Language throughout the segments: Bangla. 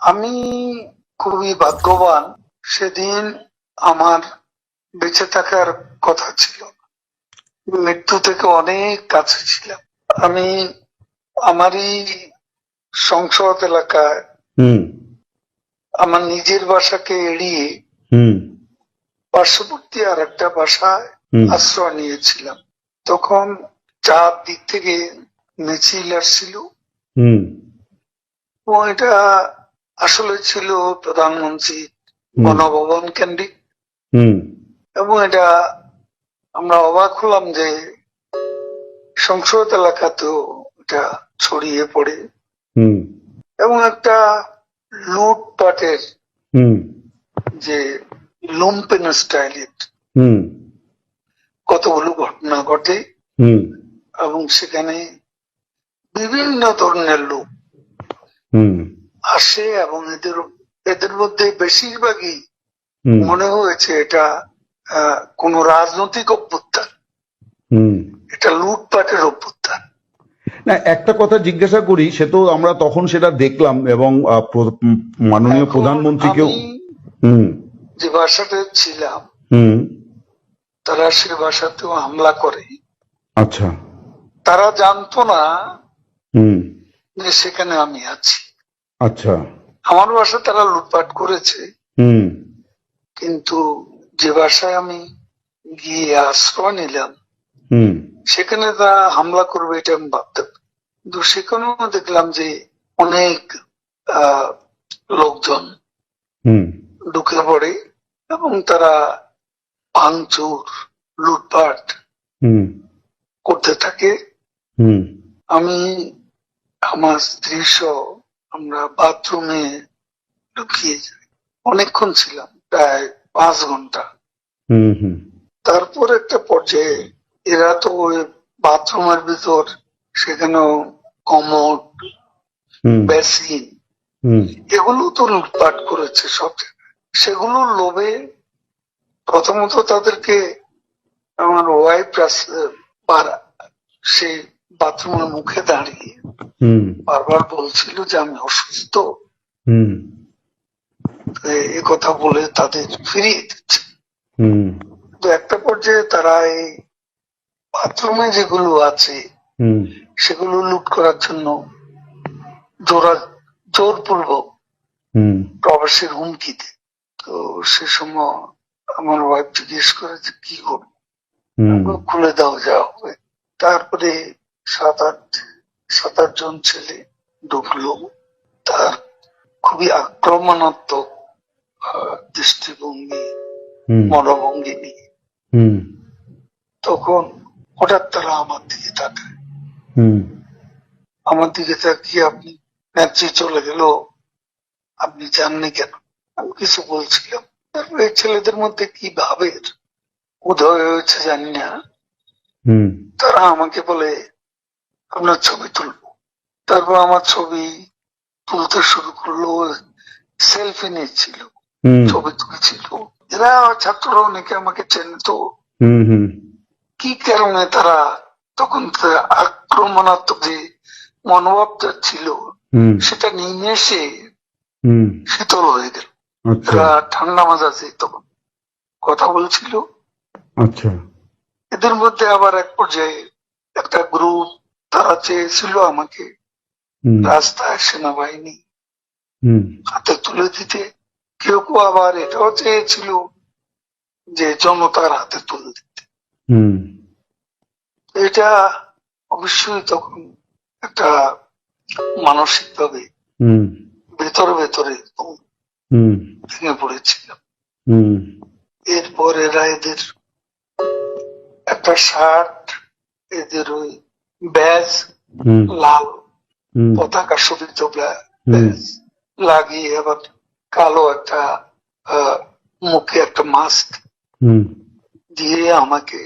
আমি খুবই ভাগ্যবান। সেদিন আমার বেঁচে থাকার কথা ছিল, মৃত্যু থেকে অনেক কাছে ছিলাম। আমি আমারই সংসদ এলাকায় আমার নিজের বাসাকে এড়িয়ে পার্শ্ববর্তী আর একটা বাসায় আশ্রয় নিয়েছিলাম। তখন চারদিক থেকে মিছিল আসছিল এবং এটা আসলে ছিল প্রধানমন্ত্রী গণভবন কেন্দ্রিক, এবং এটা আমরা অবাক হলাম যে সংসদ এলাকাতেও এটা ছড়িয়ে পড়ে এবং একটা লুটপাটের যে লুম্পেন স্টাইলের কতগুলো ঘটনা ঘটে এবং সেখানে বিভিন্ন ধরনের লোক আসে এবং এদের মধ্যে বেশিরভাগই মনে হয়েছে এটা কোন রাজনৈতিক অভ্যুত্থান, এটা লুটপাটের অভ্যুত্থান। না, একটা কথা জিজ্ঞাসা করি, সে তো আমরা তখন সেটা দেখলাম এবং মাননীয় প্রধানমন্ত্রীকেও যে বাসাতে ছিলাম তারা সে বাসাতেও হামলা করে। আচ্ছা, তারা জানতো না যে সেখানে আমি আছি। আচ্ছা, আমার বাসা তারা লুটপাট করেছে, কিন্তু যে বাসায় আমি গিয়ে আশ্রয় নিলাম সেখানে তারা হামলা করবে এটা আমি ভাবতাম। কিন্তু সেখানেও দেখলাম যে অনেক লোকজন ঢুকে পড়ে এবং তারা ভাঙচুর লুটপাট করতে থাকে। আমি আমার স্ত্রী সহ আমরা বাথরুমে ঢুকিয়ে যাই, অনেকক্ষণ ছিলাম, প্রায় 5 ঘন্টা। তারপর একটা পর্যায়ে এরা তো ওই বাথরুমের ভিতর সেখানেও কমোড, বেসিন এগুলো তো লুটপাট করেছে সব জায়গায়। সেগুলোর লোভে প্রথমত তাদেরকে আমার ওয়াইফ সেই বাথরুমের মুখে দাঁড়িয়ে বারবার বলছিল যে আমি অসুস্থ, এ কথা বলে তাদের ফিরিয়ে দিচ্ছে। তো একটা পর্যায়ে তারা এই বাথরুমে যেগুলো আছে সেগুলো লুট করার জন্য জোরপূর্বক প্রবাসীর হুমকি দেয়। তো সে সময় আমার ওয়াইফ জিজ্ঞেস করে যে কি করবো, খুলে দাও যা হবে। তারপরে 7-8 জন ছেলে ঢুকলো, তার খুবই আক্রমণাত্মক দৃষ্টিভঙ্গি মনোভঙ্গি নিয়ে। তখন হঠাৎ তারা আমার দিকে তাকায়, আমার দিকে তাকিয়ে আপনি নেত্রী চলে গেল, আপনি জাননি কেন? আমি কিছু বলছিলাম। তারপরে ছেলেদের মধ্যে কি ভাবের উদয় হয়েছে জানি না, তারা আমাকে বলে আপনার ছবি তুলবো। তারপর আমার ছবি তুলতে শুরু করলো, সেলফি নিচ্ছিল, ছবি তুলছিল। এরা ছাত্ররা অনেকে আমাকে চেনে, তো কি কারণে তারা তখন আক্রমণাত্মক যে মনোভাবটা ছিল সেটা নিয়ে এসে শীতল হয়ে গেল। এরা ঠান্ডা মাজাজে তখন কথা বলছিল। এদের মধ্যে আবার এক পর্যায়ে একটা গ্রুপ তারা চেয়েছিল আমাকে রাস্তায় সেনাবাহিনী হাতে তুলে দিতে। কেউ কেউ আবার এটাও চেয়েছিল যে জনতার হাতে তুলে দিতে। এটা অবশ্যই তখন একটা মানসিক ভাবে ভেতরে ভেতরে ভেঙে পড়েছিলাম। এরপর এরা এদের একটা শার্ট, এদের ওই ব্যাজ, লাল পতাকা শোভিত ব্যাজ লাগিয়ে আবার কালো একটা মুখে একটা মাস্ক দিয়ে আমাকে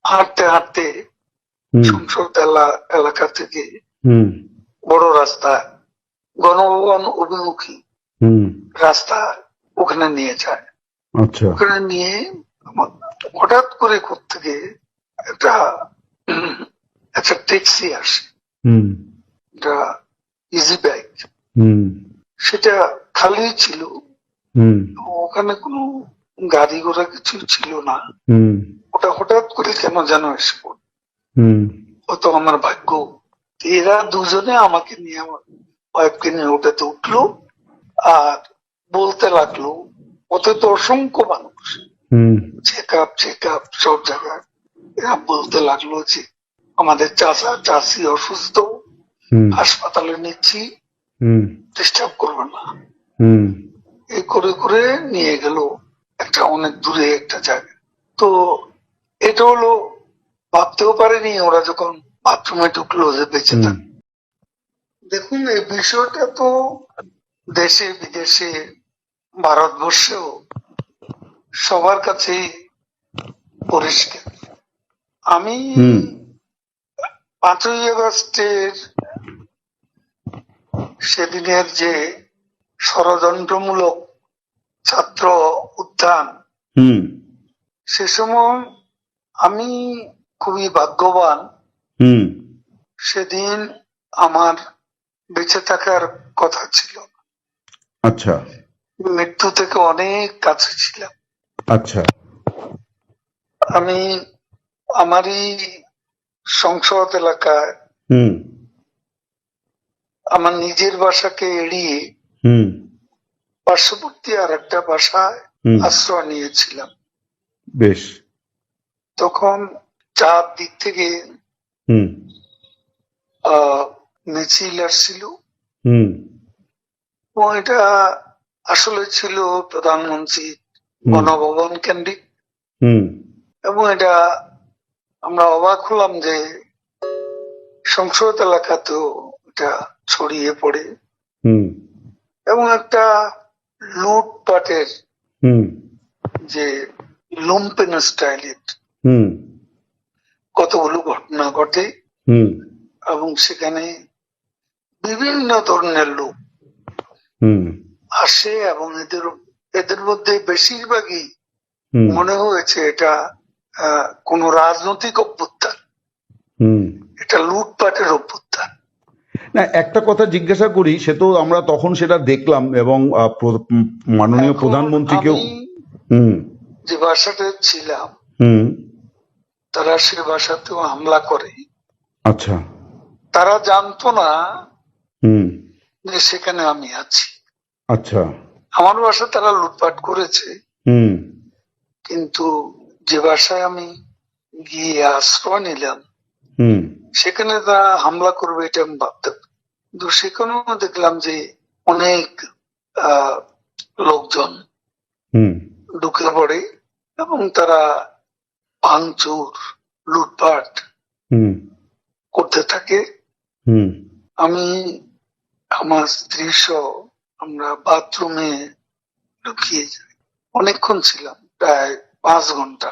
হাঁটতে হাঁটতে সংসদ এলাকা থেকে বড় রাস্তা, গণভবন অভিমুখী রাস্তা, ওখানে নিয়ে যায়। ওখানে নিয়ে হঠাৎ করে কোত্থেকে একটা ট্যাক্সি আসে, এটা ইজি বাইক। সেটা খালি ছিল, হুম ওখানে কোনো গাড়ি ঘোড়া কিছু ছিল না। হুম ওটা হঠাৎ করে কেন যেন এসে পড়ল। হুম হয়তো আমার ভাগ্য। এরা দুজনে আমাকে নিয়ে, আমার ওয়াইফকে নিয়ে ওটাতে উঠলো আর বলতে লাগলো, ওতে তো অসংখ্য মানুষ, হুম চেক আপ সব জায়গায়। এরা বলতে লাগলো যে আমাদের চাচা চাচি অসুস্থ, হুম হাসপাতালে নিচ্ছি, হুম ডিস্টার্ব করবে না। হুম এই করে করে নিয়ে গেল একটা অনেক দূরে একটা জায়গা। তো এটা হলো, ভাবতেও পারেনি ওরা যখন বাথরুমে ঢুকলো যে বেঁচে হুম থাকবে। দেখুন, এই বিষয়টা তো দেশে বিদেশে, ভারতবর্ষেও সবার কাছেই পরিষ্কার। আমি হুম 5ই আগস্টের সেদিনের যে ষড়যন্ত্রমূলক ছাত্র উত্থান, হুম সে সময় আমি খুবই ভাগ্যবান। হুম সেদিন আমার বেঁচে থাকার কথা ছিল, আচ্ছা মৃত্যু থেকে অনেক কাছে ছিলাম। আচ্ছা আমি আমারই সংসদ এলাকায় হুম আমার নিজের বাসাকে এড়িয়ে হুম পার্শ্ববর্তী আর একটা বাসায় হুম আশ্রয় নিয়েছিলাম। বেশ তখন 4 দিক থেকে হুম আহ মিছিল আসছিল, হুম এবং এটা আসলে ছিল প্রধানমন্ত্রী হুম গণভবন কেন্দ্রিক। হুম এবং এটা আমরা অবাক হলাম যে সংসদ এলাকাতেও এটা ছড়িয়ে পড়ে, হুম এবং একটা লুটপাটের হুম যে লুম্পেন স্টাইলের হুম কতগুলো ঘটনা ঘটে, হুম এবং সেখানে বিভিন্ন ধরনের লোক হুম আসে, এবং এদের এদের মধ্যে বেশিরভাগই হুম মনে হয়েছে এটা কোন রাজনৈতিক অভ্যুত্থান, হুম এটা লুটপাটের অভ্যুত্থান। না, একটা কথা জিজ্ঞাসা করি, সে তো আমরা তখন সেটা দেখলাম এবং মাননীয় এখন প্রধানমন্ত্রীকেও। আমি হুম যে বাসাতে ছিলাম, হুম তারা সে বাসাতেও হামলা করে। আচ্ছা তারা জানতো না হুম যে সেখানে আমি আছি। আচ্ছা আমার বাসা তারা লুটপাট করেছে, হুম কিন্তু যে বাসায় আমি গিয়ে আশ্রয় নিলাম, হুম সেখানে তারা হামলা করবে এটা আমি ভাবতে পারি। কিন্তু সেখানেও দেখলাম যে অনেক আহ লোকজন হুম ঢুকে পড়ে, এবং তারা ভাঙচুর লুটপাট হুম করতে থাকে। হুম আমি আমার স্ত্রী সহ আমরা বাথরুমে ঢুকিয়ে যাই। অনেকক্ষণ ছিলাম, প্রায় 5 ঘন্টা।